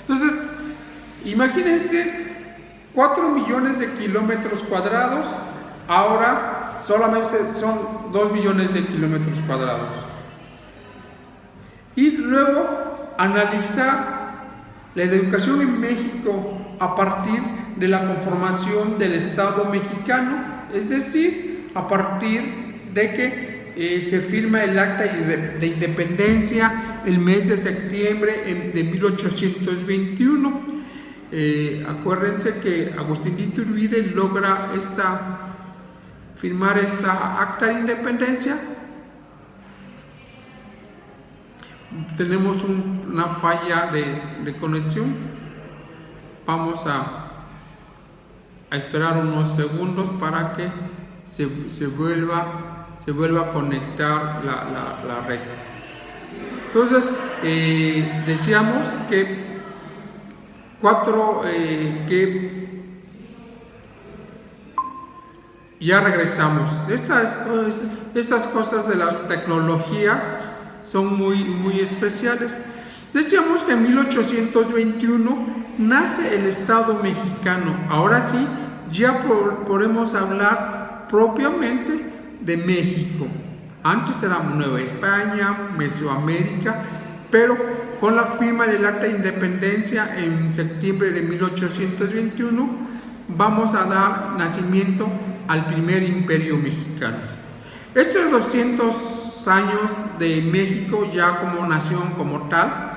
Entonces, imagínense 4 millones de kilómetros cuadrados, ahora solamente son 2 millones de kilómetros cuadrados. Y luego analizar la educación en México a partir de la conformación del Estado mexicano, es decir, a partir de que se firma el Acta de Independencia el mes de septiembre de 1821. Acuérdense que Agustín de Iturbide logra firmar esta Acta de Independencia. Tenemos una falla de conexión. Vamos a esperar unos segundos para que se vuelva a conectar la red. Entonces, decíamos que ya regresamos. Estas cosas de las tecnologías son muy especiales. Decíamos que en 1821 nace el Estado mexicano. Ahora sí, ya podemos hablar propiamente de México. Antes era Nueva España, Mesoamérica, pero con la firma del Acta de Independencia en septiembre de 1821 vamos a dar nacimiento al primer imperio mexicano. Estos 200 años de México ya como nación, como tal,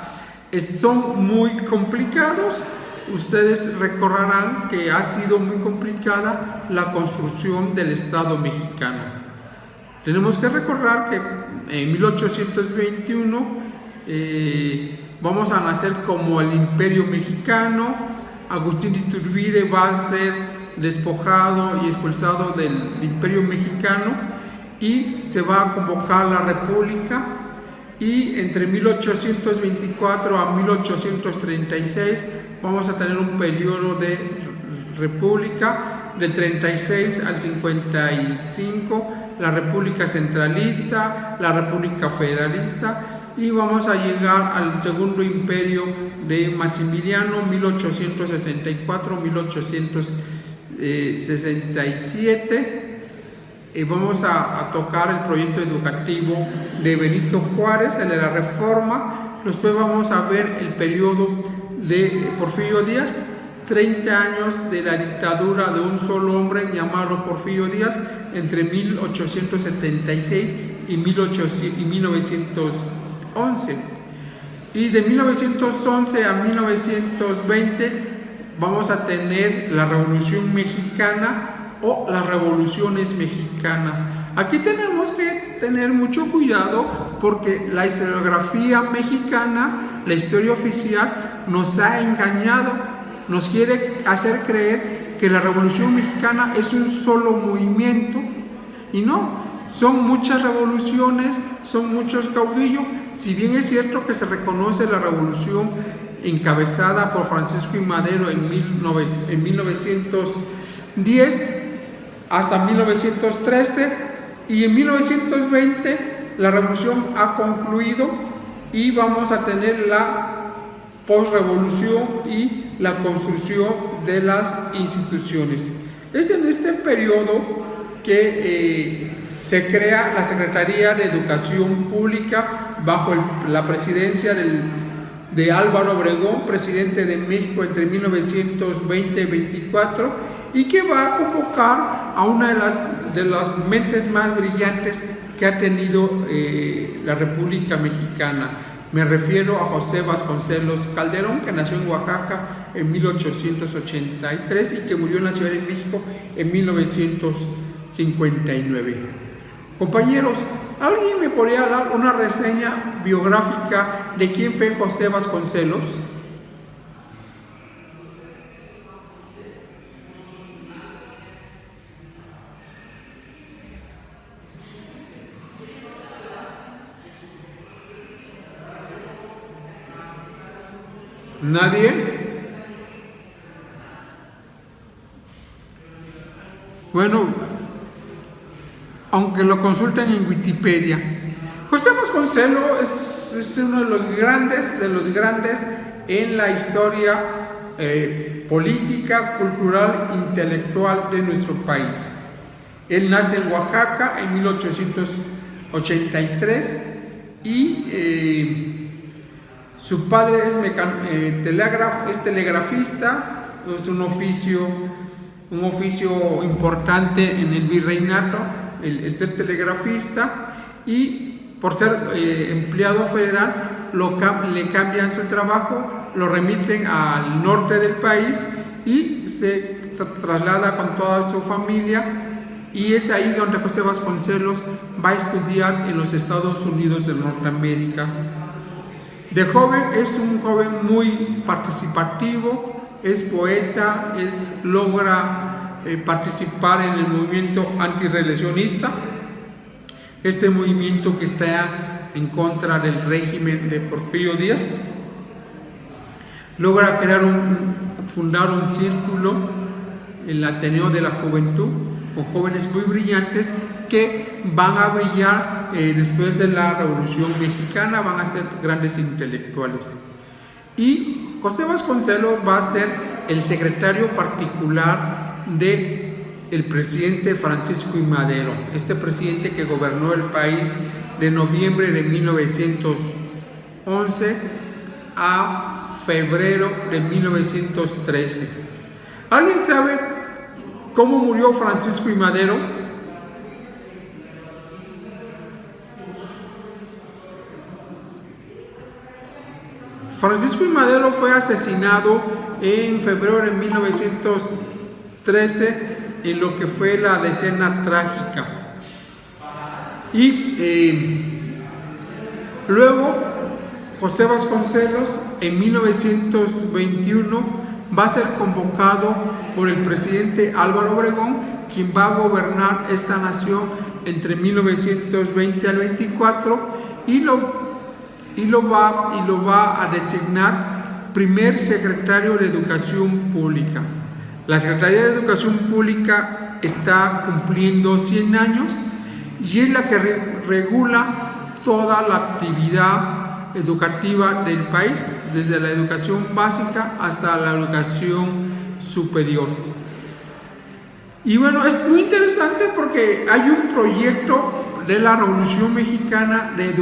son muy complicados. Ustedes recordarán que ha sido muy complicada la construcción del Estado mexicano. Tenemos que recordar que en 1821 vamos a nacer como el Imperio Mexicano. Agustín de Iturbide va a ser despojado y expulsado del Imperio Mexicano y se va a convocar la República, y entre 1824 a 1836 vamos a tener un periodo de República. Del 36 al 55 la República Centralista, la República Federalista, y vamos a llegar al Segundo Imperio de Maximiliano, 1864-1867. Vamos a tocar el proyecto educativo de Benito Juárez, el de la Reforma. Después vamos a ver el periodo de Porfirio Díaz, 30 años de la dictadura de un solo hombre llamado Porfirio Díaz, entre 1876 y 1911. Y de 1911 a 1920 vamos a tener la Revolución Mexicana o las revoluciones mexicanas. Aquí tenemos que tener mucho cuidado porque la historiografía mexicana, la historia oficial, nos ha engañado, nos quiere hacer creer que la Revolución Mexicana es un solo movimiento, y no, son muchas revoluciones, son muchos caudillos. Si bien es cierto que se reconoce la revolución encabezada por Francisco I. Madero en 1910 hasta 1913, y en 1920 la revolución ha concluido y vamos a tener la posrevolución y la construcción de las instituciones. Es en este periodo que se crea la Secretaría de Educación Pública bajo la presidencia de Álvaro Obregón, presidente de México entre 1920 y 24, y que va a convocar a una de las mentes más brillantes que ha tenido la República Mexicana. Me refiero a José Vasconcelos Calderón, que nació en Oaxaca en 1883 y que murió en la Ciudad de México en 1959. Compañeros, ¿alguien me podría dar una reseña biográfica de quién fue José Vasconcelos? ¿Nadie? Bueno, aunque lo consulten en Wikipedia, José Vasconcelos es uno de los grandes en la historia política, cultural, intelectual de nuestro país. Él nace en Oaxaca en 1883 y su padre es telegrafista, es un oficio importante en el virreinato, el ser telegrafista, y por ser empleado federal le cambian su trabajo, lo remiten al norte del país y se traslada con toda su familia, y es ahí donde José Vasconcelos va a estudiar en los Estados Unidos de Norteamérica. De joven es un joven muy participativo, es poeta, logra participar en el movimiento antirreeleccionista, este movimiento que está en contra del régimen de Porfirio Díaz. Logra fundar un círculo, el Ateneo de la Juventud, con jóvenes muy brillantes que van a brillar después de la Revolución Mexicana, van a ser grandes intelectuales. Y José Vasconcelos va a ser el secretario particular del presidente Francisco I. Madero, este presidente que gobernó el país de noviembre de 1911 a febrero de 1913. ¿Alguien sabe cómo murió Francisco I. Madero? Francisco I. Madero fue asesinado en febrero de 1913 en lo que fue la Decena Trágica. Y luego José Vasconcelos en 1921 va a ser convocado por el presidente Álvaro Obregón, quien va a gobernar esta nación entre 1920 al 24, y lo va a designar primer secretario de Educación Pública. La Secretaría de Educación Pública está cumpliendo 100 años y es la que regula toda la actividad educativa del país, desde la educación básica hasta la educación superior. Y bueno, es muy interesante porque hay un proyecto de la Revolución Mexicana de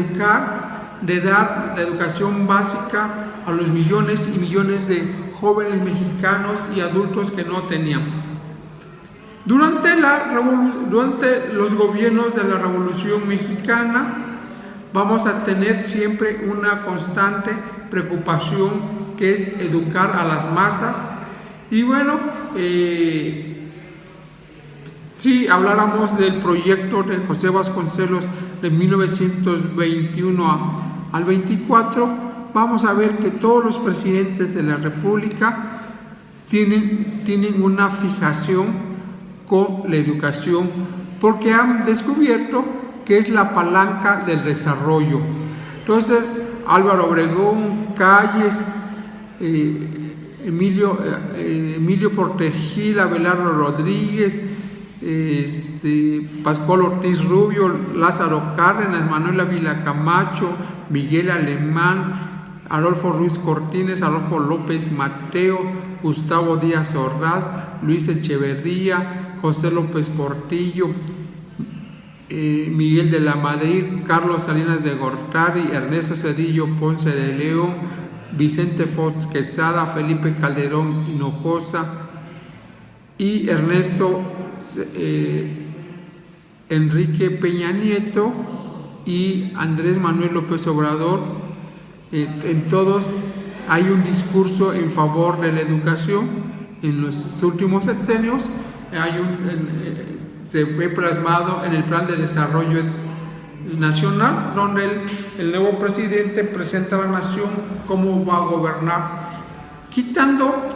dar la educación básica a los millones y millones de jóvenes mexicanos y adultos que no tenían. Durante los gobiernos de la Revolución Mexicana vamos a tener siempre una constante preocupación, que es educar a las masas. Y bueno, si habláramos del proyecto de José Vasconcelos de 1921 al 24, vamos a ver que todos los presidentes de la República tienen una fijación con la educación, porque han descubierto que es la palanca del desarrollo. Entonces, Álvaro Obregón, Calles, Emilio Portegil, Abelardo Rodríguez, Pascual Ortiz Rubio, Lázaro Cárdenas, Manuel Ávila Camacho, Miguel Alemán, Adolfo Ruiz Cortines, Adolfo López Mateo, Gustavo Díaz Ordaz, Luis Echeverría, José López Portillo, Miguel de la Madrid, Carlos Salinas de Gortari, Ernesto Cedillo Ponce de León, Vicente Fox Quesada, Felipe Calderón Hinojosa y Ernesto Enrique Peña Nieto y Andrés Manuel López Obrador. En todos hay un discurso en favor de la educación. En los últimos sexenios se ve plasmado en el Plan de Desarrollo Nacional, donde el nuevo presidente presenta a la nación cómo va a gobernar, quitando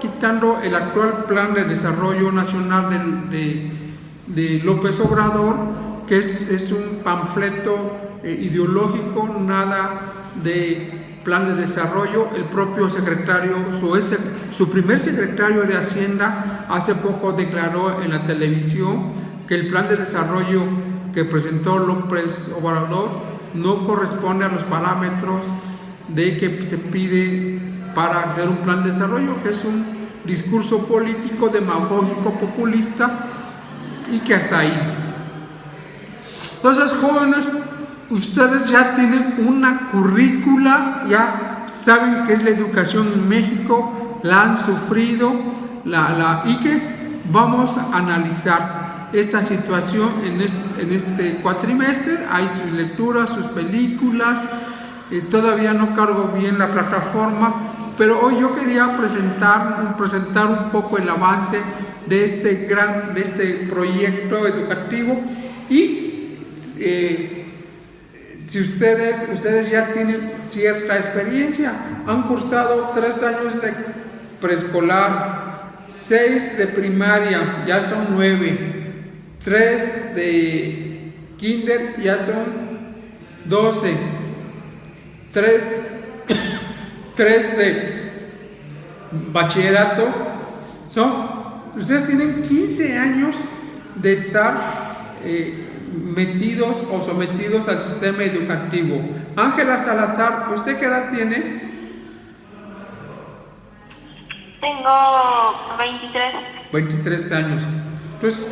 el actual Plan de Desarrollo Nacional de López Obrador, que es un panfleto ideológico, nada de plan de desarrollo. El propio secretario, su primer secretario de Hacienda, hace poco declaró en la televisión que el plan de desarrollo que presentó López Obrador no corresponde a los parámetros de que se pide para hacer un plan de desarrollo, que es un discurso político, demagógico, populista, y que hasta ahí. Entonces, jóvenes, ustedes ya tienen una currícula, ya saben qué es la educación en México, la han sufrido, y que vamos a analizar esta situación en este cuatrimestre. Hay sus lecturas, sus películas, todavía no cargo bien la plataforma, pero hoy yo quería presentar un poco el avance de este proyecto educativo. Y si ustedes ya tienen cierta experiencia, han cursado 3 años de preescolar, 6 de primaria, ya son 9, 3 de kinder, ya son 12, 3 de bachillerato, ustedes tienen 15 años de estar metidos o sometidos al sistema educativo. Ángela Salazar, ¿usted qué edad tiene? Tengo 23. 23 años. Entonces,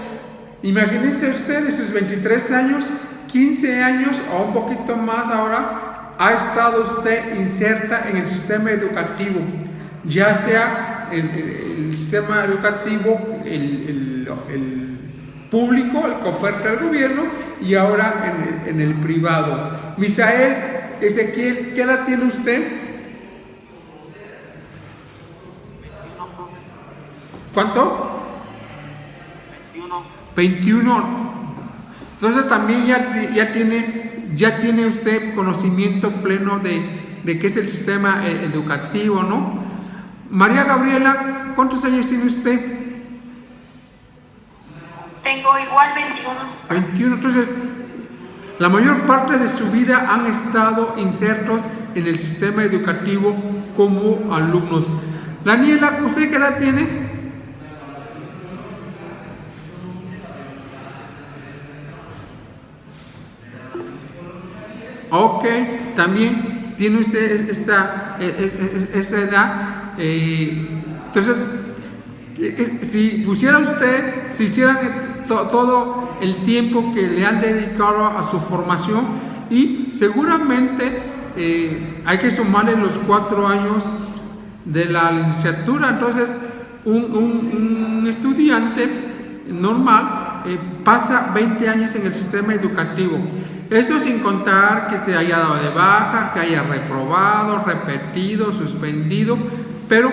imagínense ustedes sus 23 años, 15 años o un poquito más ahora, ha estado usted inserta en el sistema educativo, ya sea el sistema educativo, el público, el que oferta el gobierno, y ahora en el privado. Misael Ezequiel, ¿qué edad tiene usted? ¿Cuánto? 21. Entonces también ya tiene usted conocimiento pleno de qué es el sistema educativo, ¿no? María Gabriela, ¿cuántos años tiene usted? Tengo igual 21. 21, entonces la mayor parte de su vida han estado insertos en el sistema educativo como alumnos. Daniela, ¿usted qué edad tiene? Ok, también tiene usted esa edad. Entonces, si hicieran todo el tiempo que le han dedicado a su formación, y seguramente hay que sumarle los 4 años de la licenciatura. Entonces, un estudiante normal pasa 20 años en el sistema educativo. Eso sin contar que se haya dado de baja, que haya reprobado, repetido, suspendido. Pero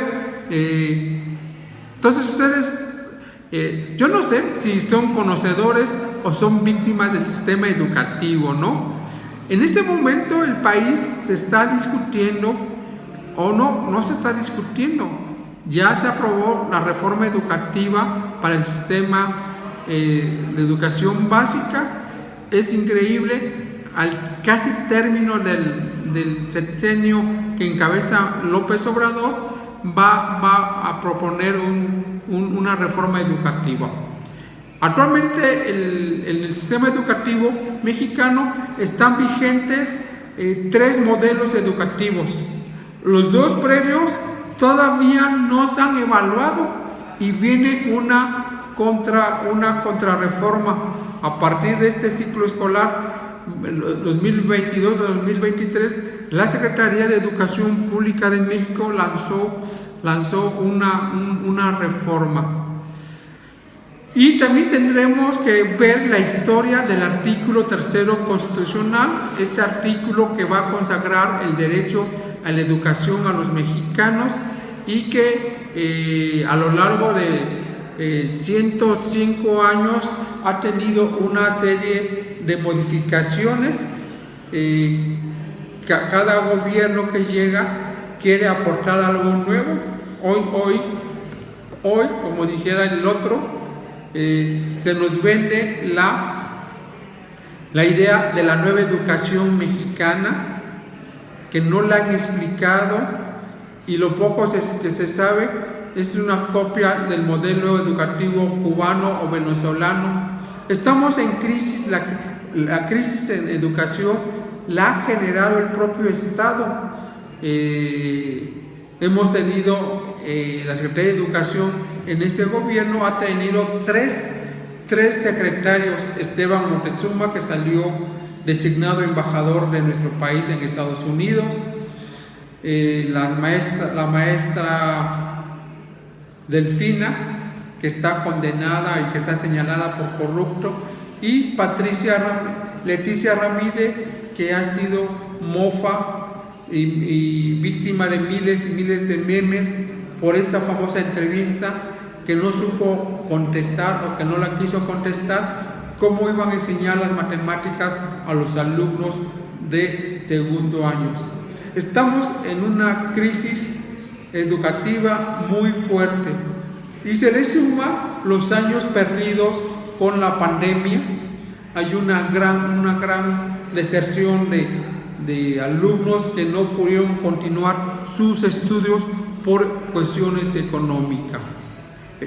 entonces ustedes, yo no sé si son conocedores o son víctimas del sistema educativo, ¿no? En este momento el país se está discutiendo, o no se está discutiendo. Ya se aprobó la reforma educativa para el sistema de educación básica. Es increíble, al casi término del sexenio que encabeza López Obrador, va a proponer una reforma educativa. Actualmente en el sistema educativo mexicano están vigentes 3 modelos educativos. Los 2 previos todavía no se han evaluado, y viene una contrarreforma a partir de este ciclo escolar 2022-2023. La Secretaría de Educación Pública de México lanzó una reforma. Y también tendremos que ver la historia del artículo 3º constitucional, este artículo que va a consagrar el derecho a la educación a los mexicanos, y que a lo largo de 105 años ha tenido una serie de modificaciones. Cada gobierno que llega quiere aportar algo nuevo. Hoy, como dijera el otro, se nos vende la idea de la nueva educación mexicana, que no la han explicado, y lo poco que se sabe es una copia del modelo educativo cubano o venezolano. Estamos en crisis. La crisis en educación la ha generado el propio Estado. hemos tenido, la Secretaría de Educación en este gobierno ha tenido tres secretarios. Esteban Moctezuma, que salió designado embajador de nuestro país en Estados Unidos, la maestra Delfina, que está condenada y que está señalada por corrupto, y Leticia Ramírez, que ha sido mofa y víctima de miles y miles de memes por esta famosa entrevista que no supo contestar o que no la quiso contestar, cómo iban a enseñar las matemáticas a los alumnos de segundo año. Estamos en una crisis educativa muy fuerte y se le suma los años perdidos con la pandemia. Hay una gran deserción de alumnos que no pudieron continuar sus estudios por cuestiones económicas.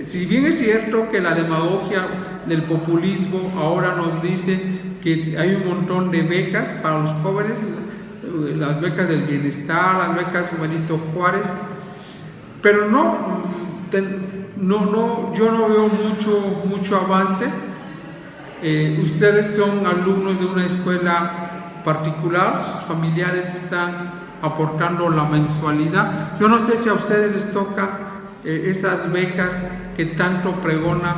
Si bien es cierto que la demagogia del populismo ahora nos dice que hay un montón de becas para los jóvenes, las becas del bienestar, las becas Benito Juárez, pero yo no veo mucho avance. Ustedes son alumnos de una escuela particular, sus familiares están aportando la mensualidad. Yo no sé si a ustedes les toca esas becas que tanto pregona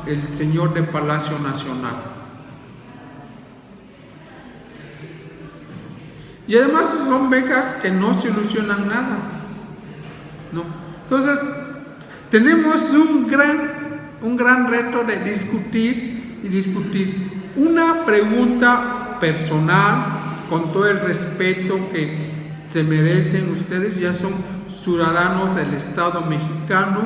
el señor de Palacio Nacional. Y además son becas que no solucionan nada, ¿no? Entonces tenemos un gran reto de discutir. Una pregunta personal, con todo el respeto que se merecen ustedes, ya son ciudadanos del Estado mexicano,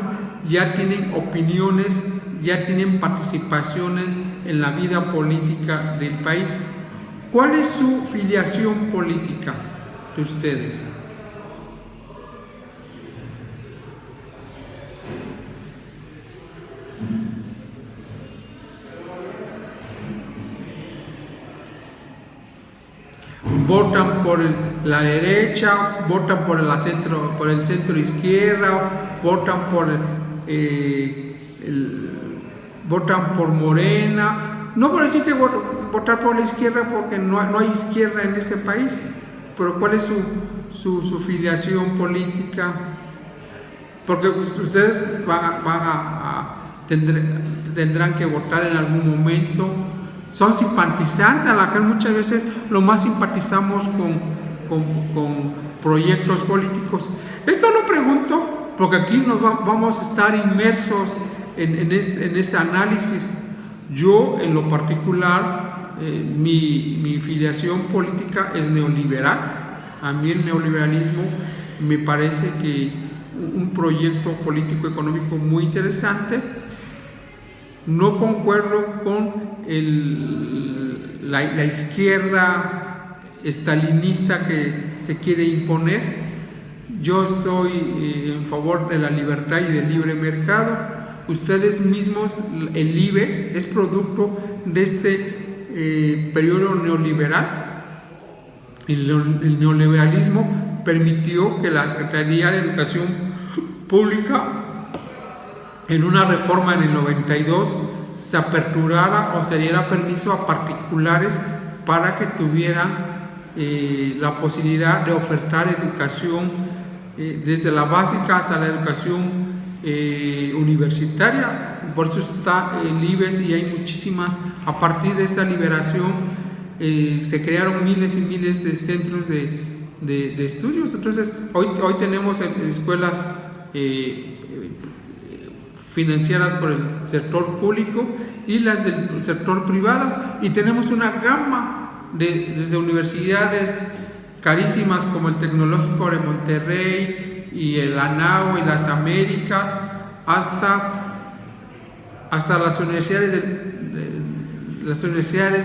ya tienen opiniones, ya tienen participación en la vida política del país. ¿Cuál es su filiación política de ustedes? ¿Votan por la derecha? ¿Votan por el centro izquierda? ¿Votan por Morena? No por decir que votar por la izquierda, porque no hay izquierda en este país, pero ¿cuál es su filiación política? Porque ustedes tendrán que votar en algún momento. Son simpatizantes, a la gente muchas veces lo más simpatizamos con proyectos políticos. Esto lo pregunto porque aquí vamos a estar inmersos en este análisis. Yo, en lo particular, mi filiación política es neoliberal. A mí el neoliberalismo me parece que un proyecto político económico muy interesante. No concuerdo con la izquierda estalinista que se quiere imponer. Yo estoy en favor de la libertad y del libre mercado. Ustedes mismos, el IBEX es producto de este periodo neoliberal. El neoliberalismo permitió que la Secretaría de Educación Pública, en una reforma en el 92, se aperturara o se diera permiso a particulares para que tuvieran la posibilidad de ofertar educación desde la básica hasta la educación universitaria. Por eso está el IBEX y hay muchísimas. A partir de esta liberación se crearon miles y miles de centros de estudios. Entonces hoy tenemos escuelas financiadas por el sector público y las del sector privado, y tenemos una gama desde universidades carísimas como el Tecnológico de Monterrey y el ANAO y las Américas, hasta las universidades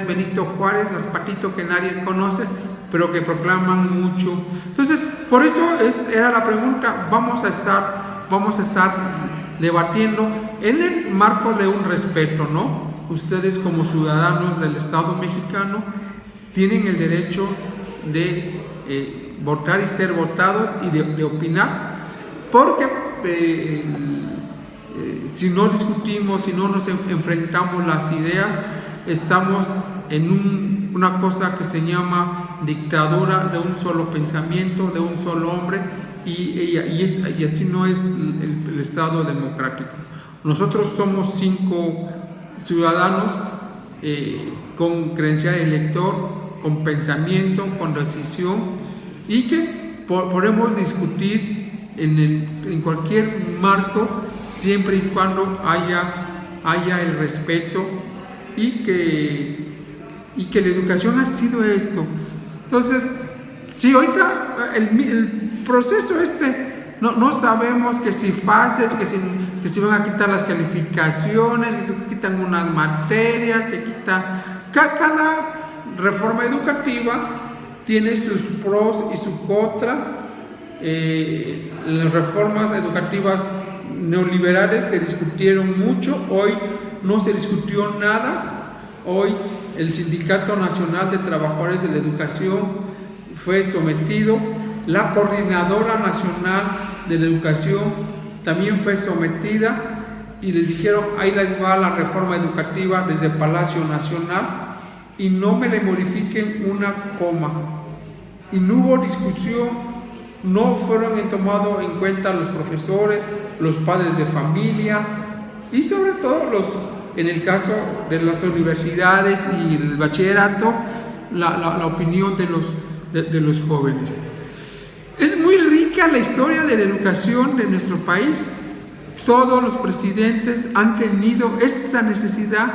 Benito Juárez, las Patito, que nadie conoce pero que proclaman mucho. Entonces, por eso era la pregunta. Vamos a estar debatiendo en el marco de un respeto, ¿no? Ustedes, como ciudadanos del Estado mexicano, tienen el derecho de votar y ser votados y de opinar. porque si no discutimos, si no nos enfrentamos las ideas, estamos en una cosa que se llama dictadura de un solo pensamiento, de un solo hombre, y así no es el Estado democrático. Nosotros somos 5 ciudadanos con credencial de elector, con pensamiento, con decisión, y que podemos discutir en cualquier marco, siempre y cuando haya el respeto, y que la educación ha sido esto. Entonces, si ahorita el proceso no sabemos que si fases, que si van a quitar las calificaciones, que quitan unas materias, que quitan... Cada reforma educativa tiene sus pros y sus contras. Las reformas educativas neoliberales se discutieron mucho, hoy no se discutió nada. Hoy el Sindicato Nacional de Trabajadores de la Educación fue sometido, la Coordinadora Nacional de la Educación también fue sometida, y les dijeron, ahí va la reforma educativa desde Palacio Nacional, y no me le modifiquen una coma. Y no hubo discusión, no fueron tomados en cuenta los profesores, los padres de familia, y sobre todo en el caso de las universidades y el bachillerato, la opinión de los jóvenes. Es muy rica la historia de la educación de nuestro país. Todos los presidentes han tenido esa necesidad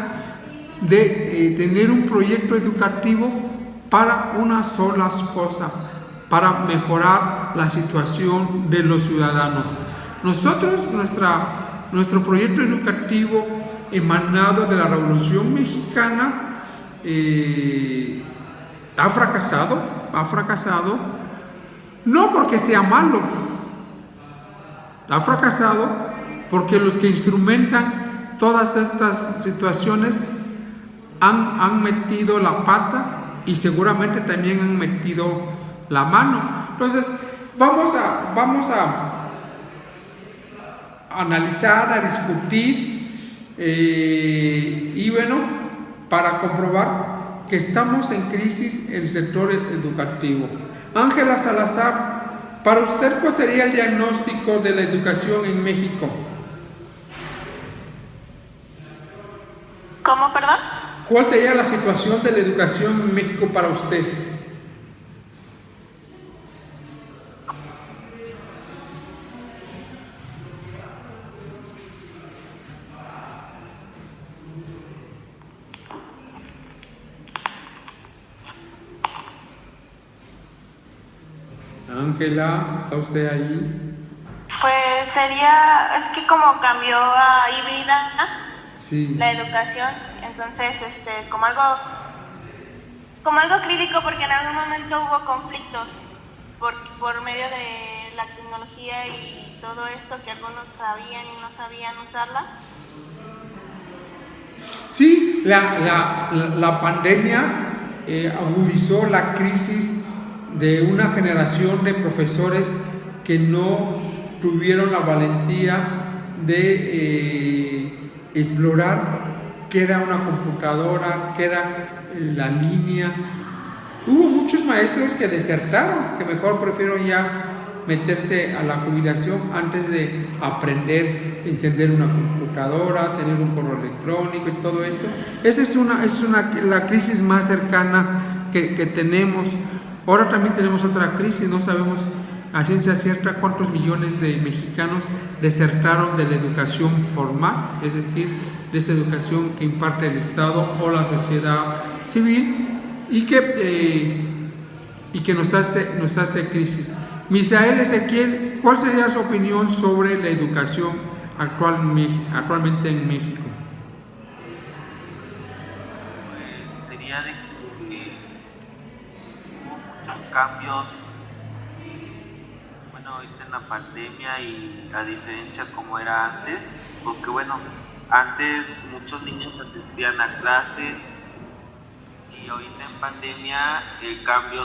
de tener un proyecto educativo para una sola cosa, para mejorar la situación de los ciudadanos. Nosotros, nuestro proyecto educativo emanado de la Revolución Mexicana ha fracasado, no porque sea malo, ha fracasado porque los que instrumentan todas estas situaciones han metido la pata, y seguramente también han metido la mano. Entonces vamos a analizar, a discutir, y bueno, para comprobar que estamos en crisis en el sector educativo. Ángela Salazar, para usted, ¿cuál sería el diagnóstico de la educación en México? ¿Cómo, perdón? ¿Cuál sería la situación de la educación en México para usted? Ángela, ¿está usted ahí? Pues es que como cambió a híbrida, ¿no? Sí. La educación, entonces como algo crítico, porque en algún momento hubo conflictos por medio de la tecnología y todo esto, que algunos sabían y no sabían usarla. Sí, la pandemia agudizó la crisis de una generación de profesores que no tuvieron la valentía de explorar qué era una computadora, qué era la línea. Hubo muchos maestros que desertaron, que mejor prefirieron ya meterse a la jubilación antes de aprender a encender una computadora, tener un correo electrónico y todo esto. Esa es la crisis más cercana que tenemos. Ahora también tenemos otra crisis, no sabemos a ciencia cierta cuántos millones de mexicanos desertaron de la educación formal, es decir, de esa educación que imparte el Estado o la sociedad civil, y que nos hace crisis. Misael Ezequiel, ¿cuál sería su opinión sobre la educación actualmente en México? Pues diría de que hubo muchos cambios, bueno, ahorita en la pandemia, y a diferencia como era antes, porque bueno, antes muchos niños asistían a clases, y ahorita en pandemia el cambio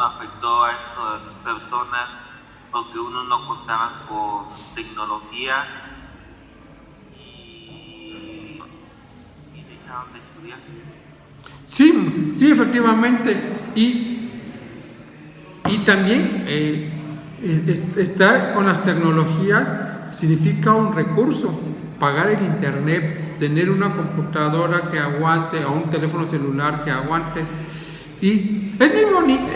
afectó a esas personas porque unos no contaban con tecnología y dejaron de estudiar. Sí, sí, efectivamente. Y también estar con las tecnologías significa un recurso. Pagar el internet, tener una computadora que aguante o un teléfono celular que aguante. Y es muy bonito.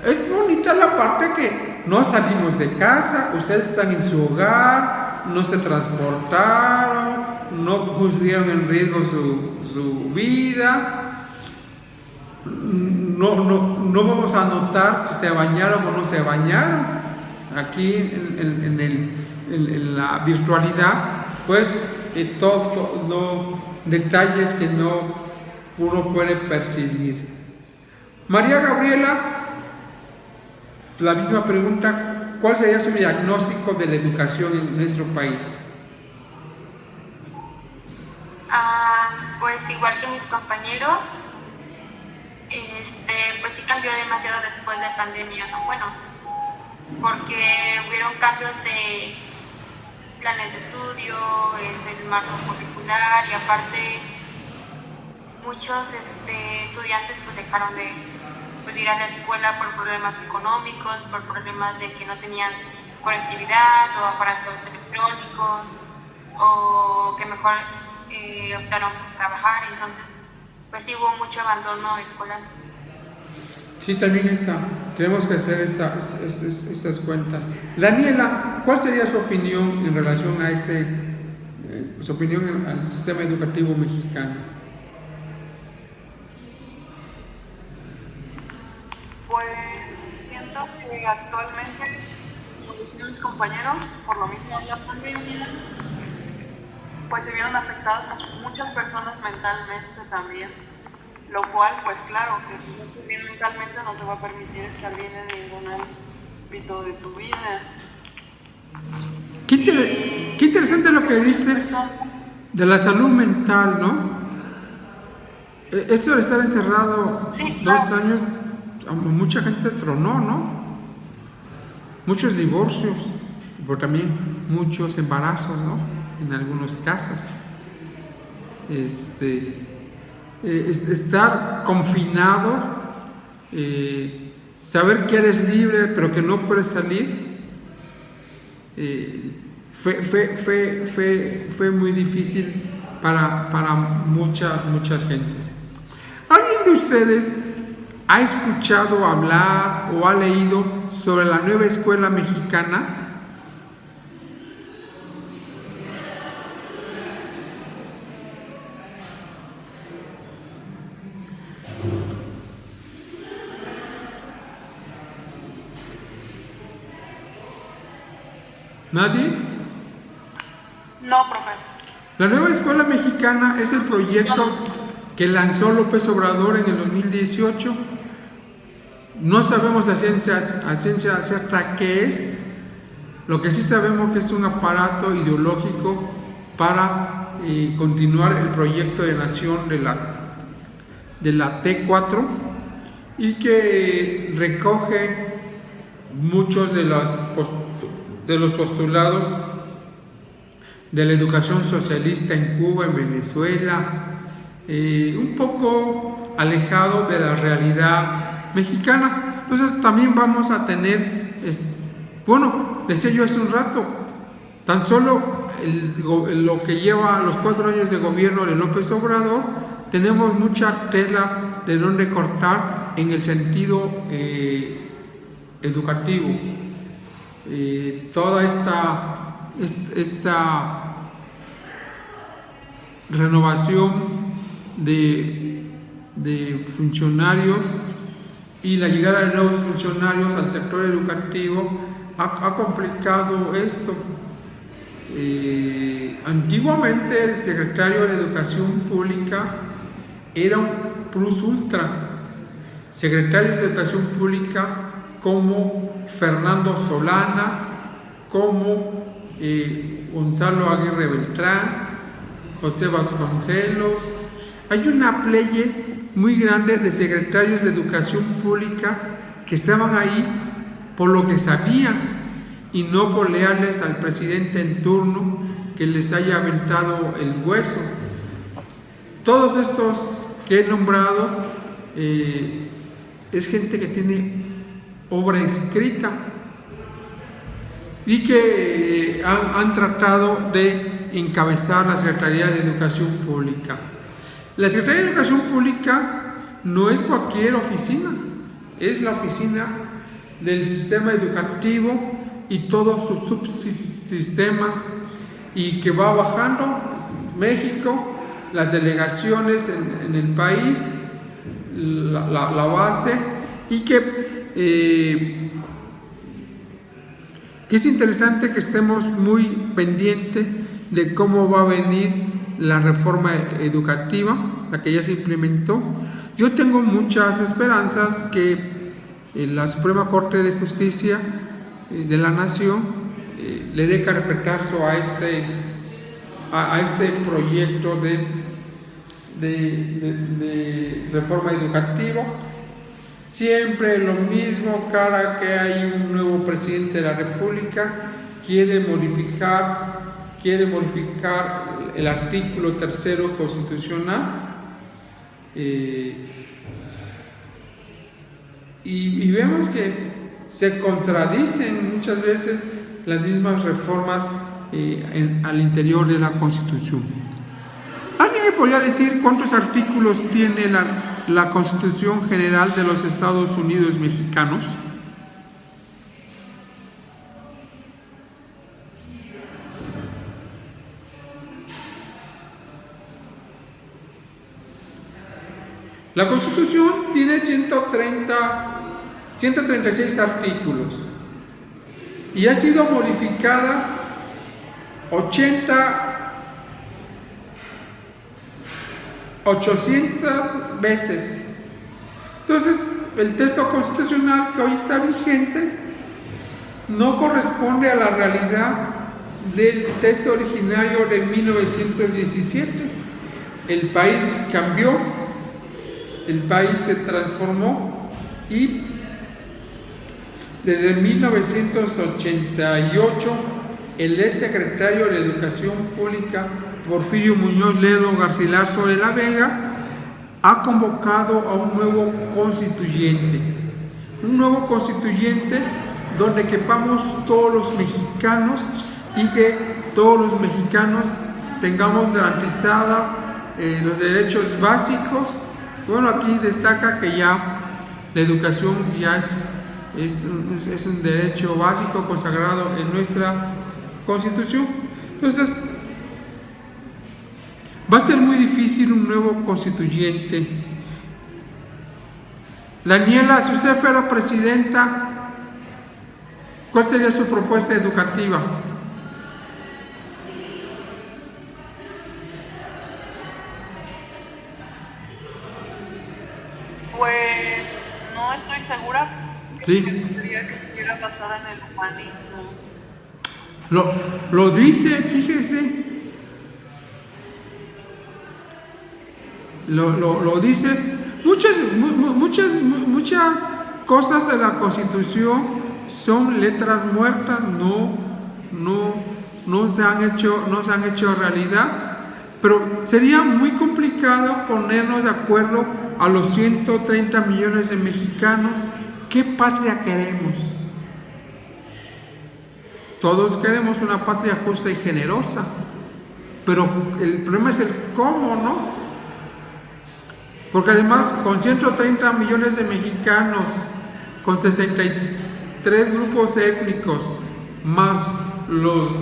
Es bonita la parte que no salimos de casa, ustedes están en su hogar, no se transportaron, no pusieron en riesgo su vida. No vamos a notar si se bañaron o no se bañaron. Aquí en la virtualidad, pues detalles que uno puede percibir. María Gabriela, la misma pregunta, ¿cuál sería su diagnóstico de la educación en nuestro país? Pues igual que mis compañeros, pues sí cambió demasiado después de pandemia, ¿no? Bueno, porque hubieron cambios de planes de estudio, el marco curricular, y aparte muchos estudiantes pues dejaron de ir a la escuela por problemas económicos, por problemas de que no tenían conectividad o aparatos electrónicos, o que mejor optaron por trabajar. Entonces pues sí hubo mucho abandono escolar. Sí, también tenemos que hacer esas cuentas. Daniela, ¿cuál sería su opinión en relación a su opinión al sistema educativo mexicano? Pues siento que actualmente, como decían mis compañeros, por lo mismo de la pandemia, pues se vieron afectadas muchas personas mentalmente también, lo cual, pues claro, que si no estás bien mentalmente no te va a permitir estar bien en ningún ámbito de tu vida. Qué interesante lo que dice de la salud mental, ¿no? Esto de estar encerrado Sí, 2 claro. años, a mucha gente tronó, ¿no? Muchos divorcios, pero también muchos embarazos, ¿no? En algunos casos. Estar confinado, saber que eres libre pero que no puedes salir, fue muy difícil para muchas gentes. ¿Alguien de ustedes ha escuchado hablar o ha leído sobre la nueva escuela mexicana? ¿Nadie? No, profe. La nueva escuela mexicana es el proyecto que lanzó López Obrador en el 2018. No sabemos a ciencia cierta qué es. Lo que sí sabemos que es un aparato ideológico para continuar el proyecto de nación de la T4, y que recoge muchos de los postulados de la educación socialista en Cuba, en Venezuela, un poco alejado de la realidad mexicana. Entonces también vamos a tener, decía yo hace un rato, tan solo lo que lleva los 4 años de gobierno de López Obrador, tenemos mucha tela de donde cortar en el sentido educativo. Toda esta renovación de funcionarios y la llegada de nuevos funcionarios al sector educativo ha complicado esto. Antiguamente el secretario de Educación Pública era un plus ultra. Secretarios de Educación Pública como Fernando Solana, como Gonzalo Aguirre Beltrán, José Vasconcelos. Hay una pleye muy grande de secretarios de Educación Pública que estaban ahí por lo que sabían, y no por leales al presidente en turno que les haya aventado el hueso. Todos estos que he nombrado es gente que tiene obra escrita y que han tratado de encabezar la Secretaría de Educación Pública. La Secretaría de Educación Pública no es cualquier oficina, es la oficina del sistema educativo y todos sus subsistemas, y que va bajando México, las delegaciones en el país, la base, y que es interesante que estemos muy pendientes de cómo va a venir la reforma educativa, la que ya se implementó. Yo tengo muchas esperanzas que la Suprema Corte de Justicia de la Nación le dé carpetazo a este proyecto de reforma educativa. Siempre lo mismo, cada que hay un nuevo presidente de la República, quiere modificar el artículo 3º constitucional, y vemos que se contradicen muchas veces las mismas reformas al interior de la Constitución. ¿Alguien me podría decir cuántos artículos tiene la Constitución General de los Estados Unidos Mexicanos? La Constitución tiene 136 artículos y ha sido modificada 800 veces. Entonces, el texto constitucional que hoy está vigente no corresponde a la realidad del texto originario de 1917. El país cambió, el país se transformó, y desde 1988 el ex secretario de Educación Pública, Porfirio Muñoz Ledo Garcilaso de la Vega, ha convocado a un nuevo constituyente donde quepamos todos los mexicanos y que todos los mexicanos tengamos garantizados los derechos básicos. Bueno, aquí destaca que ya la educación ya es un derecho básico consagrado en nuestra Constitución. Entonces, va a ser muy difícil un nuevo constituyente. Daniela, si usted fuera presidenta, ¿cuál sería su propuesta educativa? Pues no estoy segura. Sí. Me gustaría que estuviera basada en el humanismo. Lo dice, fíjese. Lo dice. Muchas cosas de la Constitución son letras muertas, no se han hecho realidad, pero sería muy complicado ponernos de acuerdo a los 130 millones de mexicanos. ¿Qué patria queremos? Todos queremos una patria justa y generosa, pero el problema es el cómo, ¿no? Porque además, con 130 millones de mexicanos, con 63 grupos étnicos, más los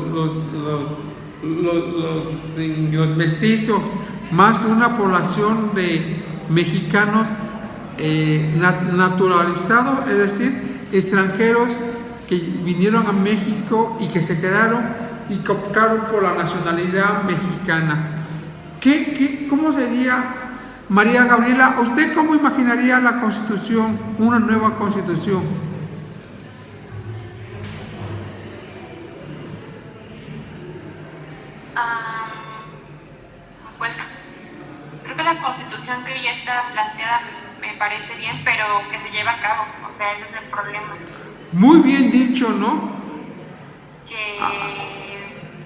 mestizos, más una población de mexicanos naturalizados, es decir, extranjeros que vinieron a México y que se quedaron y que optaron por la nacionalidad mexicana. ¿Cómo sería, María Gabriela, usted cómo imaginaría la Constitución, una nueva Constitución? Pues creo que la Constitución que ya está planteada me parece bien, pero que se lleve a cabo, o sea, ese es el problema. Muy bien dicho, ¿no?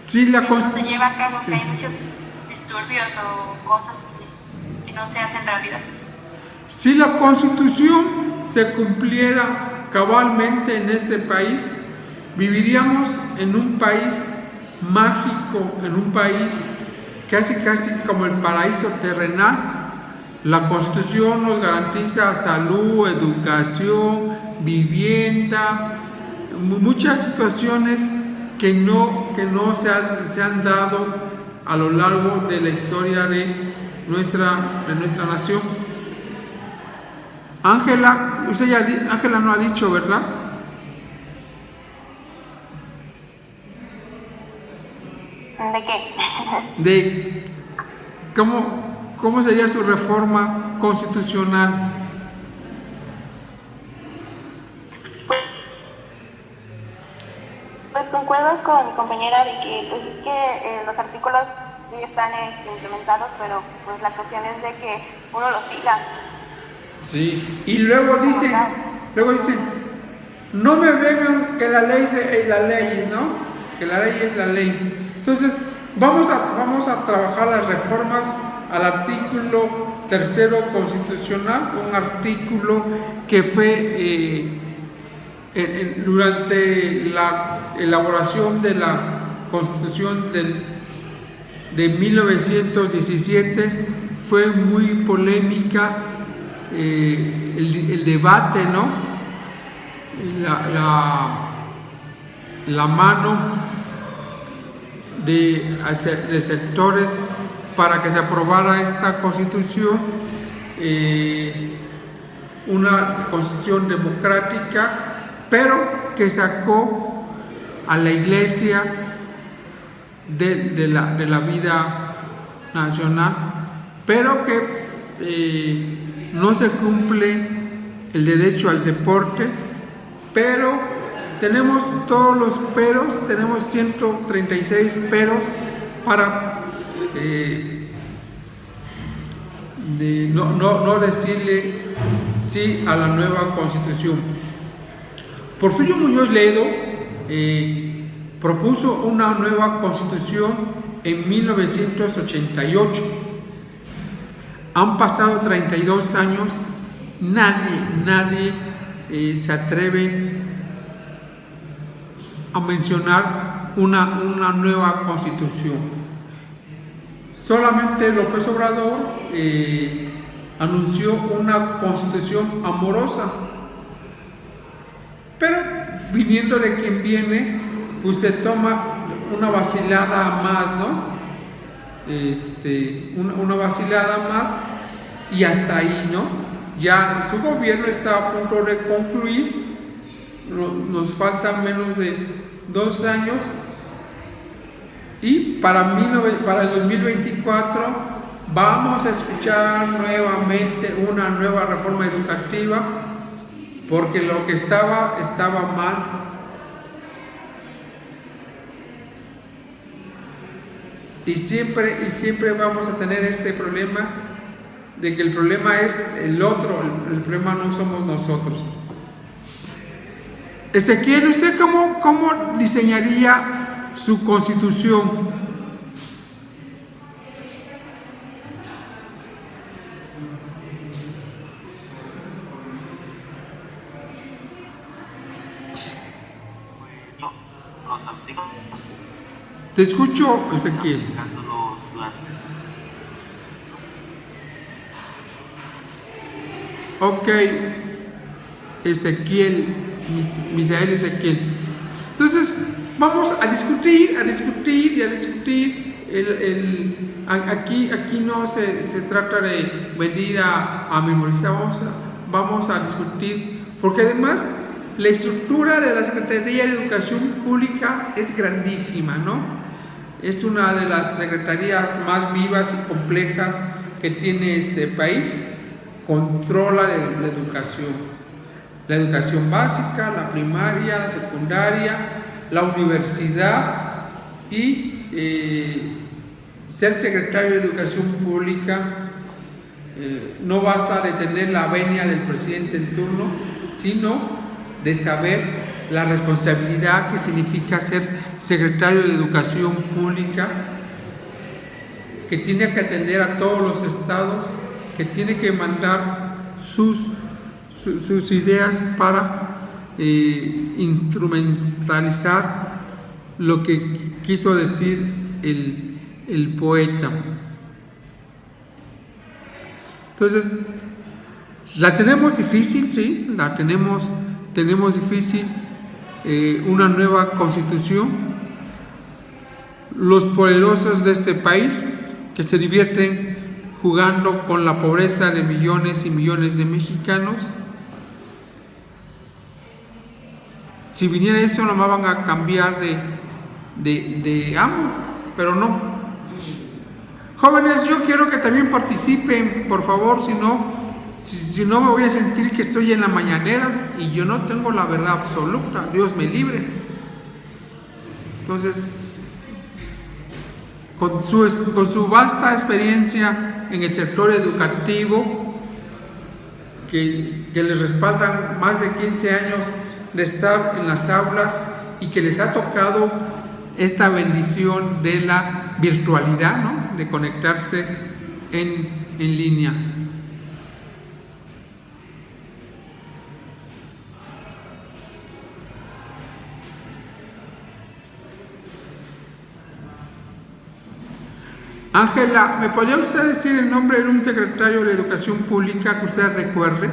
Sí, la no se lleva a cabo, sí. que hay muchos disturbios o cosas que no se hacen realidad. Si la Constitución se cumpliera cabalmente en este país, viviríamos en un país mágico, en un país casi como el paraíso terrenal. La Constitución nos garantiza salud, educación, vivienda, muchas situaciones que no se han dado a lo largo de la historia de nuestra nación. Ángela, Ángela no ha dicho, ¿verdad? ¿De qué? De cómo sería su reforma constitucional. Pues concuerdo con mi compañera de que pues es que los artículos sí están implementados, pero pues la cuestión es de que uno los siga. Sí. Y luego dicen, no me vengan que la ley es la ley, ¿no? Que la ley es la ley. Entonces, vamos a trabajar las reformas al artículo 3 constitucional, un artículo que fue durante la elaboración de la Constitución de 1917 fue muy polémica el debate, ¿no? La mano de sectores para que se aprobara esta Constitución, una Constitución democrática, pero que sacó a la Iglesia de la vida nacional, pero que no se cumple el derecho al deporte, pero tenemos todos los peros, tenemos 136 peros para no decirle sí a la nueva Constitución. Porfirio Muñoz Ledo propuso una nueva Constitución en 1988. Han pasado 32 años, nadie se atreve a mencionar una nueva Constitución. Solamente López Obrador anunció una Constitución amorosa, pero viniendo de quien viene, pues se toma una vacilada más, ¿no? Una vacilada más y hasta ahí, ¿no? Ya su gobierno está a punto de concluir, nos faltan menos de 2 años y para el 2024 vamos a escuchar nuevamente una nueva reforma educativa, porque lo que estaba mal. Y siempre vamos a tener este problema de que el problema es el otro, el problema no somos nosotros. Ezequiel, ¿usted cómo diseñaría su Constitución? Los antiguos, Te escucho, Ezequiel. aplicándolos durante. Ok, Ezequiel, Misael Ezequiel. Entonces, vamos a discutir. Aquí no se trata de venir a memorizar, vamos a discutir, porque además la estructura de la Secretaría de Educación Pública es grandísima, ¿no? Es una de las secretarías más vivas y complejas que tiene este país. Controla la educación básica, la primaria, la secundaria, la universidad, y ser secretario de Educación Pública no basta de tener la venia del presidente en turno, sino de saber la responsabilidad que significa ser secretario de Educación Pública, que tiene que atender a todos los estados, que tiene que mandar sus ideas para instrumentalizar lo que quiso decir el poeta. Entonces, la tenemos difícil, sí, la tenemos difícil, una nueva constitución. Los poderosos de este país que se divierten jugando con la pobreza de millones y millones de mexicanos. Si viniera eso, nomás van a cambiar de amo, pero no. Jóvenes, yo quiero que también participen, por favor, si no me voy a sentir que estoy en la mañanera y yo no tengo la verdad absoluta, Dios me libre. Entonces, con su vasta experiencia en el sector educativo, que les respaldan más de 15 años de estar en las aulas y que les ha tocado esta bendición de la virtualidad, ¿no? De conectarse en línea. Ángela, ¿me podría usted decir el nombre de un secretario de Educación Pública que usted recuerde?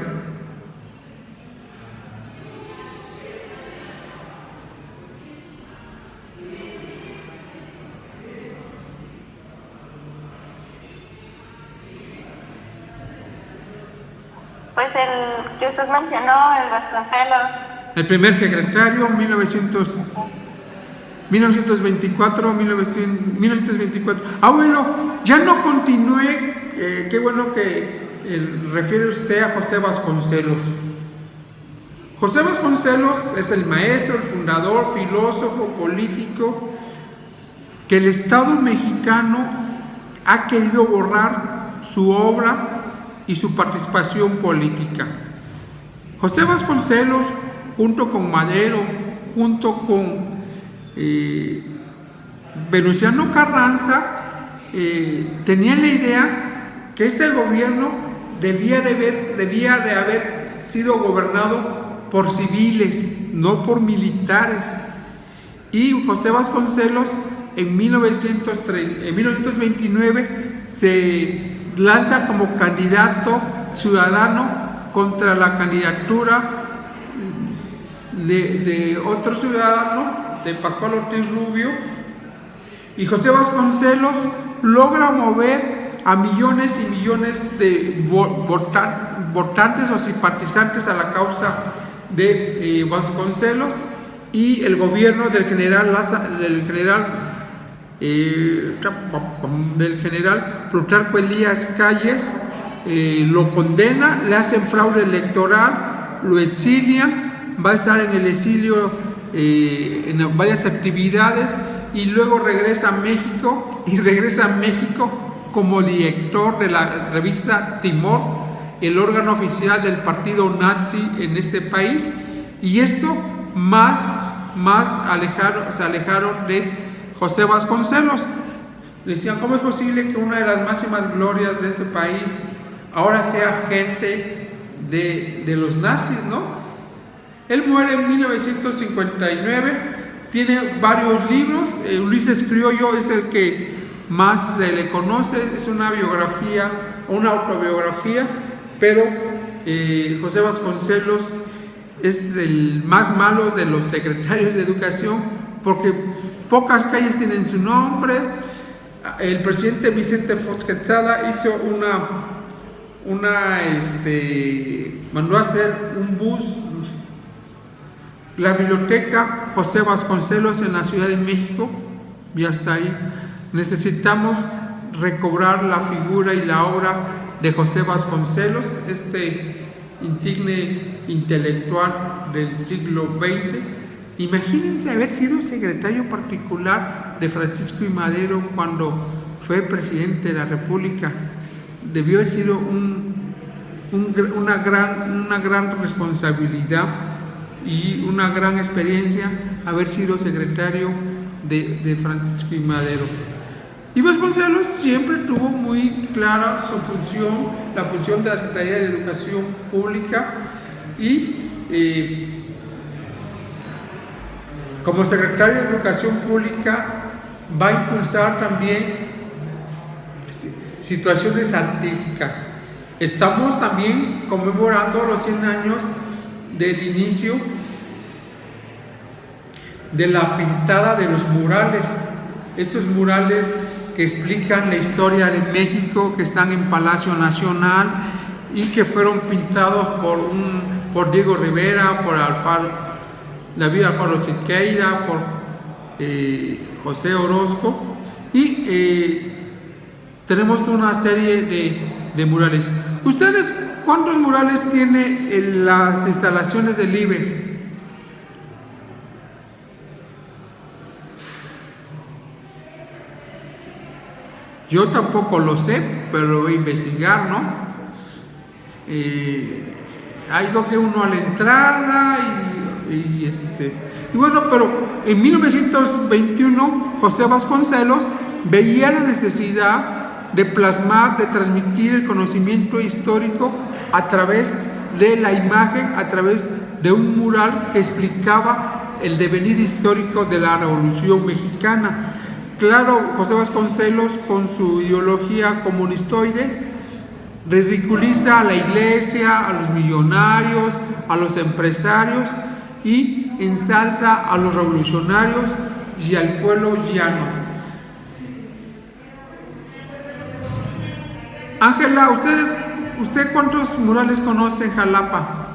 Pues el que usted mencionó, el Vasconcelos. El primer secretario, 1924. Ah, bueno, ya no continué. Qué bueno que refiere usted a José Vasconcelos. José Vasconcelos es el maestro, el fundador, filósofo, político, que el Estado mexicano ha querido borrar su obra y su participación política. José Vasconcelos, junto con Madero, junto con Venustiano Carranza, tenían la idea que este gobierno debía de haber sido gobernado por civiles, no por militares. Y José Vasconcelos en 1929 se lanza como candidato ciudadano contra la candidatura de otro ciudadano, de Pascual Ortiz Rubio, y José Vasconcelos logra mover a millones y millones de votantes o simpatizantes a la causa de Vasconcelos, y el gobierno del general Plutarco Elías Calles lo condena, le hacen fraude electoral, lo exilian, va a estar en el exilio en varias actividades, y luego regresa a México, como director de la revista Timor, el órgano oficial del partido nazi en este país. Y esto se alejaron de José Vasconcelos. Decían, ¿cómo es posible que una de las máximas glorias de este país ahora sea gente de los nazis, ¿no? Él muere en 1959, tiene varios libros. Ulises Criollo es el que más se le conoce, es una biografía, una autobiografía, pero José Vasconcelos es el más malo de los secretarios de educación, porque pocas calles tienen su nombre. El presidente Vicente Fox Quesada hizo mandó a hacer un bus, la biblioteca José Vasconcelos en la Ciudad de México, y hasta ahí. Necesitamos recobrar la figura y la obra de José Vasconcelos, este insigne intelectual del siglo XX. Imagínense haber sido secretario particular de Francisco I. Madero cuando fue presidente de la República. Debió haber sido una gran responsabilidad. y una gran experiencia haber sido secretario de Francisco I. Madero. Y Vasconcelos siempre tuvo muy clara su función, la función de la Secretaría de Educación Pública, y como secretario de Educación Pública va a impulsar también situaciones artísticas. Estamos también conmemorando los 100 años del inicio de la pintada de los murales. Estos murales que explican la historia de México, que están en Palacio Nacional y que fueron pintados por Diego Rivera, por David Alfaro Siqueira, por José Orozco, y tenemos una serie de murales. ¿Ustedes cuántos murales tiene en las instalaciones del IBES? Yo tampoco lo sé, pero lo voy a investigar, ¿no? Algo que uno a la entrada y bueno, pero en 1921 José Vasconcelos veía la necesidad de plasmar, de transmitir el conocimiento histórico a través de la imagen, a través de un mural que explicaba el devenir histórico de la Revolución Mexicana. Claro, José Vasconcelos, con su ideología comunistoide, ridiculiza a la iglesia, a los millonarios, a los empresarios, y ensalza a los revolucionarios y al pueblo llano. Ángela, ¿usted cuántos murales conoce en Jalapa?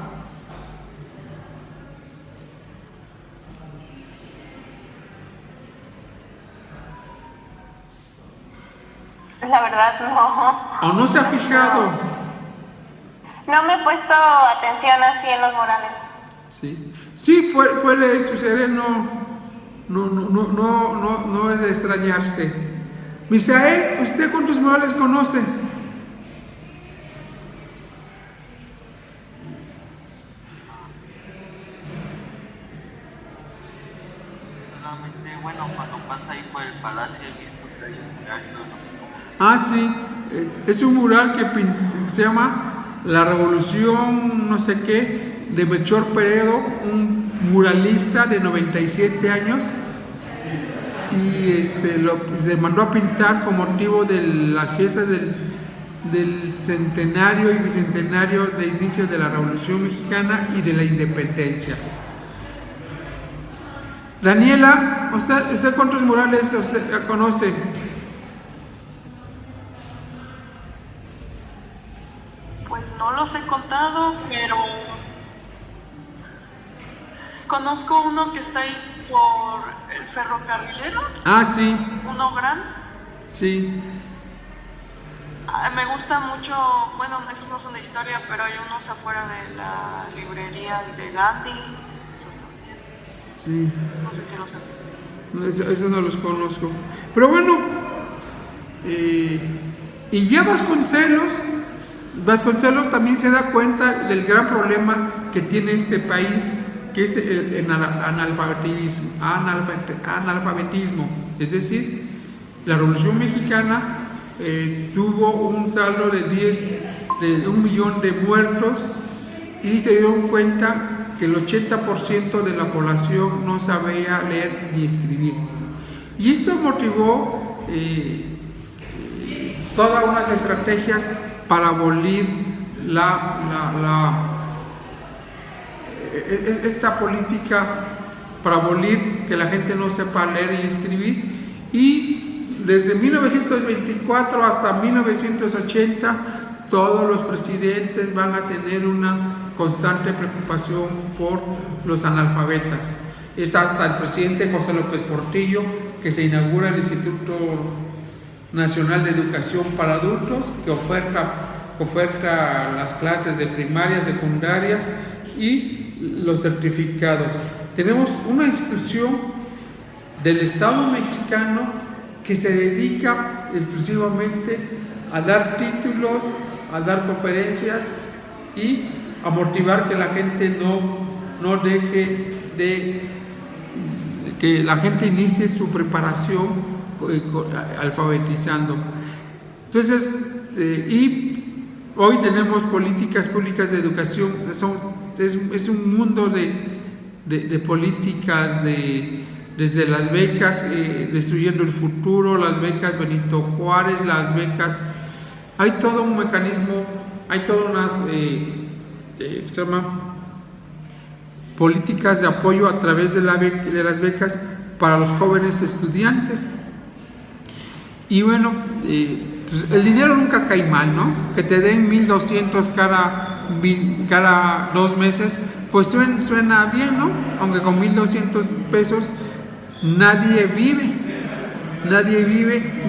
La verdad no. ¿O no se ha fijado? No me he puesto atención así en los murales. Sí, puede suceder, no es de extrañarse. Misael, ¿usted cuántos murales conoce? Solamente, bueno, cuando pasa ahí por el palacio he visto que hay un mural, pero no sé cómo se llama. Ah, sí, es un mural que se llama La Revolución, no sé qué, de Melchor Peredo, un muralista de 97 años, y se mandó a pintar con motivo de las fiestas del centenario y bicentenario de inicio de la Revolución Mexicana y de la Independencia. Daniela, ¿usted cuántos murales usted conoce? Pues no los he contado, pero conozco uno que está ahí por el ferrocarrilero. Ah, sí. Uno grande. Sí. Me gusta mucho, bueno, esos no son de historia, pero hay unos afuera de la librería de Gandhi. Esos también. Sí. No sé si los sé. Eso no los conozco. Pero bueno, y ya Vasconcelos también se da cuenta del gran problema que tiene este país, que es el analfabetismo. Es decir, la Revolución Mexicana tuvo un saldo de 1 millón de muertos, y se dieron cuenta que el 80% de la población no sabía leer ni escribir. Y esto motivó todas unas estrategias para abolir esta política, para abolir que la gente no sepa leer y escribir. Y desde 1924 hasta 1980 todos los presidentes van a tener una constante preocupación por los analfabetas. Es hasta el presidente José López Portillo que se inaugura el Instituto Nacional de Educación para Adultos, que oferta las clases de primaria, secundaria y los certificados. Tenemos una institución del Estado mexicano que se dedica exclusivamente a dar títulos, a dar conferencias y a motivar que la gente no no deje de que la gente inicie su preparación alfabetizando. Entonces, y hoy tenemos políticas públicas de educación, es un mundo de políticas, desde las becas Destruyendo el Futuro, las becas Benito Juárez, las becas, hay todo un mecanismo, hay todas unas se llama políticas de apoyo a través de las becas para los jóvenes estudiantes. Y bueno, pues el dinero nunca cae mal, ¿no? Que te den 1,200 cada 2 meses, pues suena bien, ¿no? Aunque con 1,200 pesos nadie vive,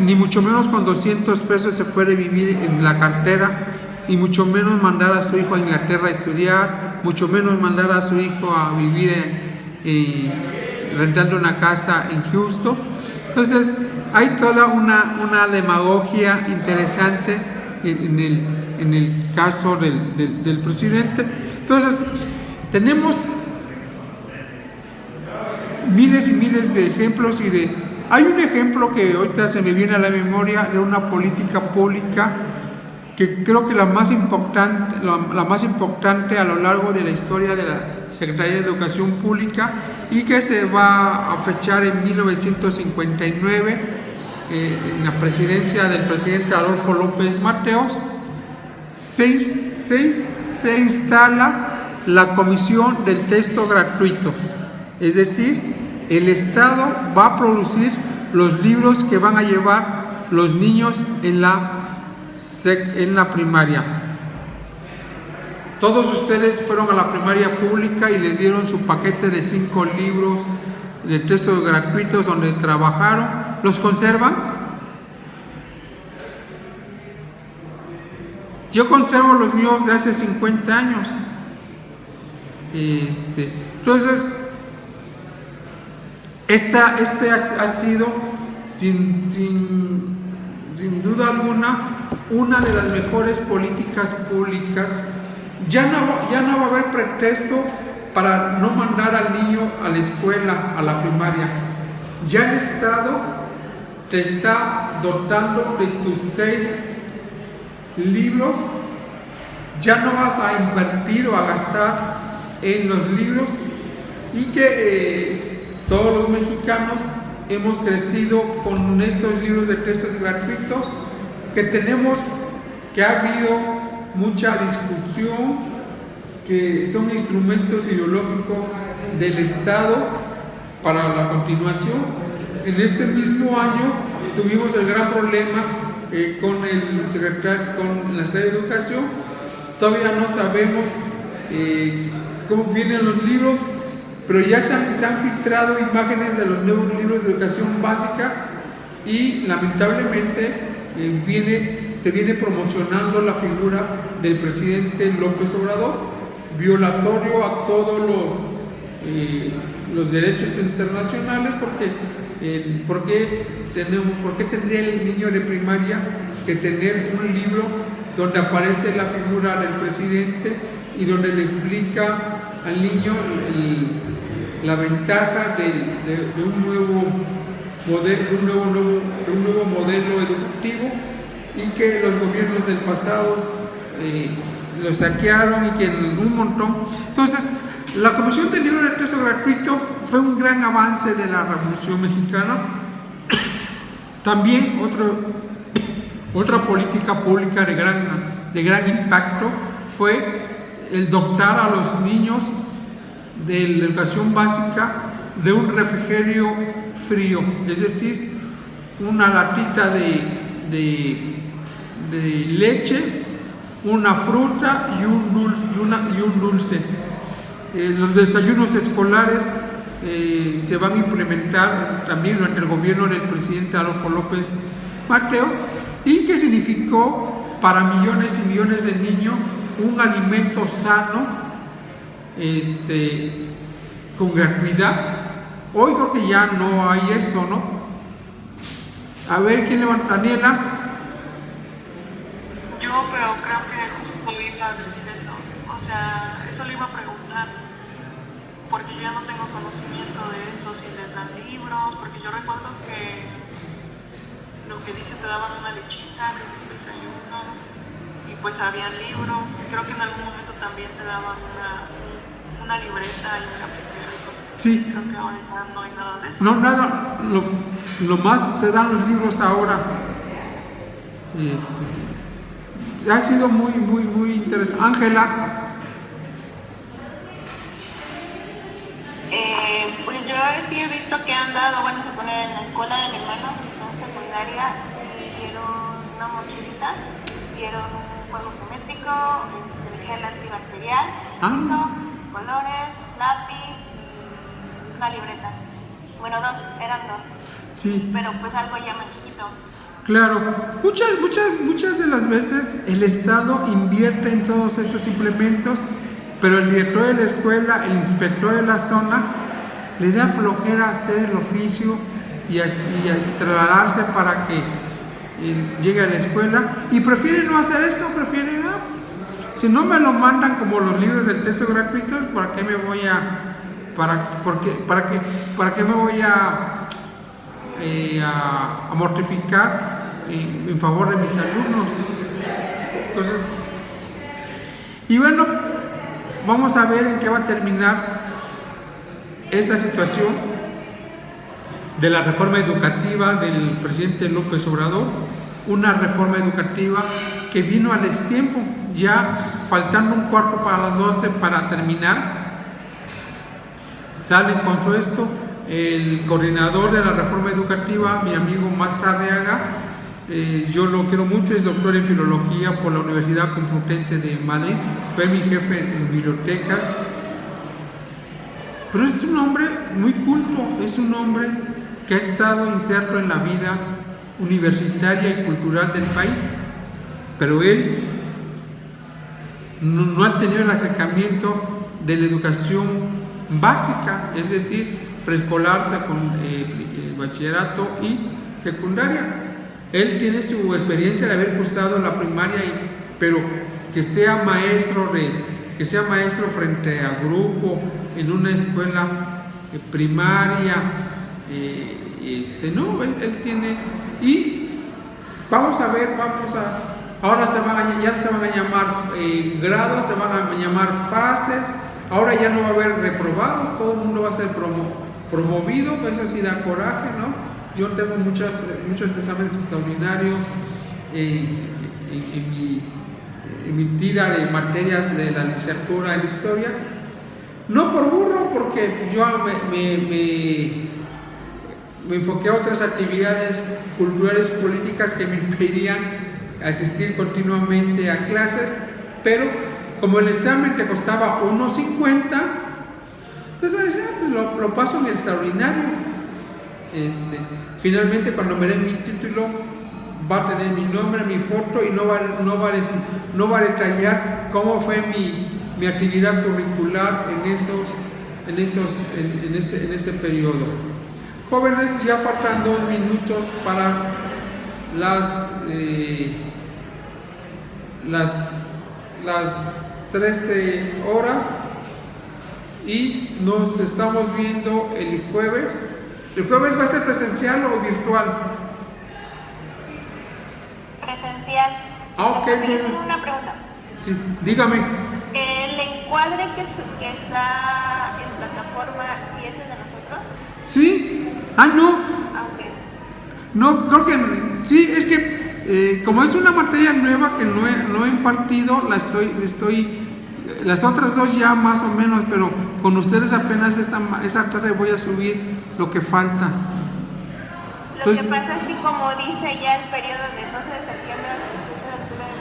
ni mucho menos con 200 pesos se puede vivir en la cartera, y mucho menos mandar a su hijo a Inglaterra a estudiar, mucho menos mandar a su hijo a vivir rentando una casa en Houston. Entonces hay toda una demagogia interesante en el caso del presidente. Entonces tenemos miles y miles de ejemplos, hay un ejemplo que ahorita se me viene a la memoria de una política pública que creo que la más importante a lo largo de la historia de la Secretaría de Educación Pública, y que se va a fechar en 1959 en la presidencia del presidente Adolfo López Mateos. Se instala la Comisión del Texto Gratuito, es decir, el Estado va a producir los libros que van a llevar los niños en la primaria. Todos ustedes fueron a la primaria pública y les dieron su paquete de 5 libros de textos gratuitos donde trabajaron. ¿Los conservan? Yo conservo los míos de hace 50 años. Entonces, este ha sido sin duda alguna una de las mejores políticas públicas. Ya no va a haber pretexto para no mandar al niño a la escuela, a la primaria. Ya el Estado te está dotando de tus 6 libros. Ya no vas a invertir o a gastar en los libros, y que todos los mexicanos hemos crecido con estos libros de textos gratuitos, que ha habido mucha discusión, que son instrumentos ideológicos del Estado para la continuación. En este mismo año tuvimos el gran problema con la Secretaría de Educación. Todavía no sabemos cómo vienen los libros, pero ya se han filtrado imágenes de los nuevos libros de educación básica, y lamentablemente se viene promocionando la figura del presidente López Obrador, violatorio a todos los derechos internacionales, ¿por qué tendría el niño de primaria que tener un libro donde aparece la figura del presidente y donde le explica al niño la ventaja de un nuevo modelo educativo, y que los gobiernos del pasado lo saquearon, y que en un montón? Entonces, la Comisión del Libro de Texto Gratuito fue un gran avance de la Revolución Mexicana. También otra política pública de gran impacto fue el dotar a los niños de la educación básica de un refrigerio frío, es decir, una latita de leche, una fruta y un dulce. Los desayunos escolares se van a implementar también durante el gobierno del presidente Adolfo López Mateos, y que significó para millones y millones de niños un alimento sano, con gratuidad. Hoy creo que ya no hay eso, ¿no? A ver, ¿quién levanta? Daniela. Yo, pero creo que justo iba a decir eso. O sea, eso le iba a preguntar. porque yo ya no tengo conocimiento de eso, si les dan libros, porque yo recuerdo que lo que dice te daban una lechita, un desayuno, y pues habían libros. Creo que en algún momento también te daban una libreta y un lapicero y cosas así. Sí. Creo que ahora ya no hay nada de eso. No, nada, lo más te dan los libros ahora. Ha sido muy interesante. Ángela. Pues yo sí he visto que han dado, bueno, se pone en la escuela de mi hermano, en secundaria, dieron una mochilita, dieron un juego geométrico, gel antibacterial, colores, lápiz y una libreta. Bueno, eran dos. Sí. Pero pues algo ya más chiquito. Claro, muchas de las veces el Estado invierte en todos estos implementos, pero el director de la escuela, el inspector de la zona, le da flojera hacer el oficio y trasladarse para que llegue a la escuela, y prefiere no hacer eso, prefiere, si no me lo mandan como los libros del texto gratuito, ¿para qué me voy a mortificar en favor de mis alumnos? Entonces, y bueno, vamos a ver en qué va a terminar esta situación de la reforma educativa del presidente López Obrador, una reforma educativa que vino a destiempo, ya faltando un cuarto para las 12 para terminar. Sale con su esto el coordinador de la reforma educativa, mi amigo Max Arriaga. Yo lo quiero mucho, es doctor en filología por la Universidad Complutense de Madrid, fue mi jefe en bibliotecas, pero es un hombre muy culto, es un hombre que ha estado inserto en la vida universitaria y cultural del país, pero él no ha tenido el acercamiento de la educación básica, es decir, preescolar, bachillerato y secundaria. Él tiene su experiencia de haber cursado la primaria, pero que sea maestro frente a grupo en una escuela primaria, no, él tiene, y vamos a ver, ahora ya no se van a llamar grados, se van a llamar fases. Ahora ya no va a haber reprobados, todo el mundo va a ser promovido, eso sí da coraje, ¿no? Yo tengo muchos exámenes extraordinarios en mi tira de materias de la licenciatura en Historia, no por burro, porque yo me enfoqué a otras actividades culturales políticas que me impedían asistir continuamente a clases, pero como el examen te costaba 1.50, entonces pues lo paso en el extraordinario. Finalmente, cuando me den mi título, va a tener mi nombre, mi foto, y no va a detallar cómo fue mi actividad curricular en ese periodo. Jóvenes, ya faltan 2 minutos para las 13 horas y nos estamos viendo el jueves. ¿El jueves va a ser presencial o virtual? Presencial. Ok. Tengo una pregunta. Sí, dígame. ¿El encuadre que está en plataforma, si es el de nosotros? Sí. No. Okay. No, creo que sí, es que como es una materia nueva que no he impartido, las otras 2 ya más o menos, pero con ustedes apenas esa tarde voy a subir lo que falta. Entonces, lo que pasa es que, como dice ya el periodo de 12 de septiembre al 18 de octubre de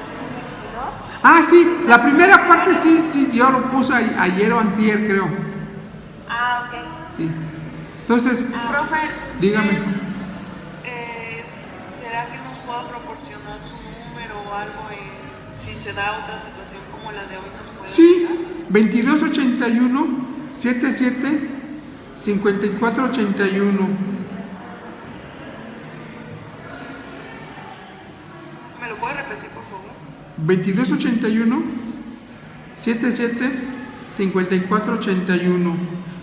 2022. Sí, la primera parte sí, yo lo puse ayer o antier, creo. Ok. Sí. Entonces, profe, dígame. ¿Será que nos pueda proporcionar su número o algo si se da otra situación como la de hoy nos puede Sí, ayudar? 2281 77 5481. ¿Me lo puede repetir, por favor? 2281 77 5481.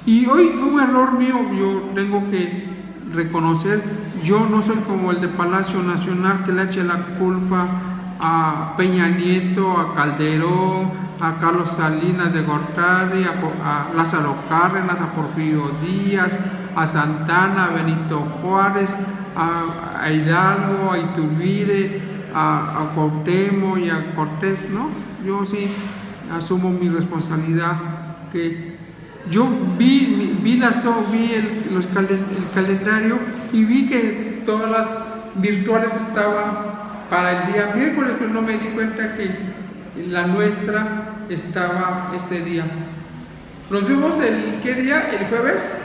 Y hoy fue un error mío, yo tengo que reconocer, yo no soy como el de Palacio Nacional que le eche la culpa a Peña Nieto, a Calderón, a Carlos Salinas de Gortari, a Lázaro Cárdenas, a Porfirio Díaz, a Santana, a Benito Juárez, a Hidalgo, a Iturbide, a Cuauhtémoc y a Cortés, ¿no? Yo sí asumo mi responsabilidad, que yo vi el calendario y vi que todas las virtuales estaban para el día miércoles, pero no me di cuenta que la nuestra estaba este día. ¿Nos vemos qué día? ¿El jueves?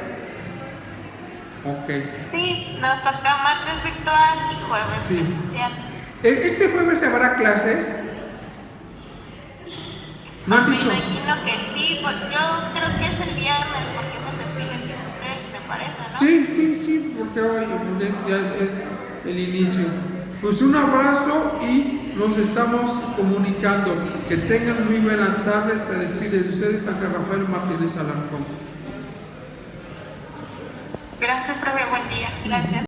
Ok. Sí, nos toca martes virtual y jueves Sí. presencial. ¿Este jueves habrá clases? ¿No han dicho? Me imagino que sí, pues yo creo que es el viernes, porque es el desfile el 16, me parece, ¿no? Sí, porque hoy ya es el inicio. Pues un abrazo y nos estamos comunicando. Que tengan muy buenas tardes. Se despide de ustedes Ángel Rafael Martínez Alarcón. Gracias, profe, buen día. Gracias.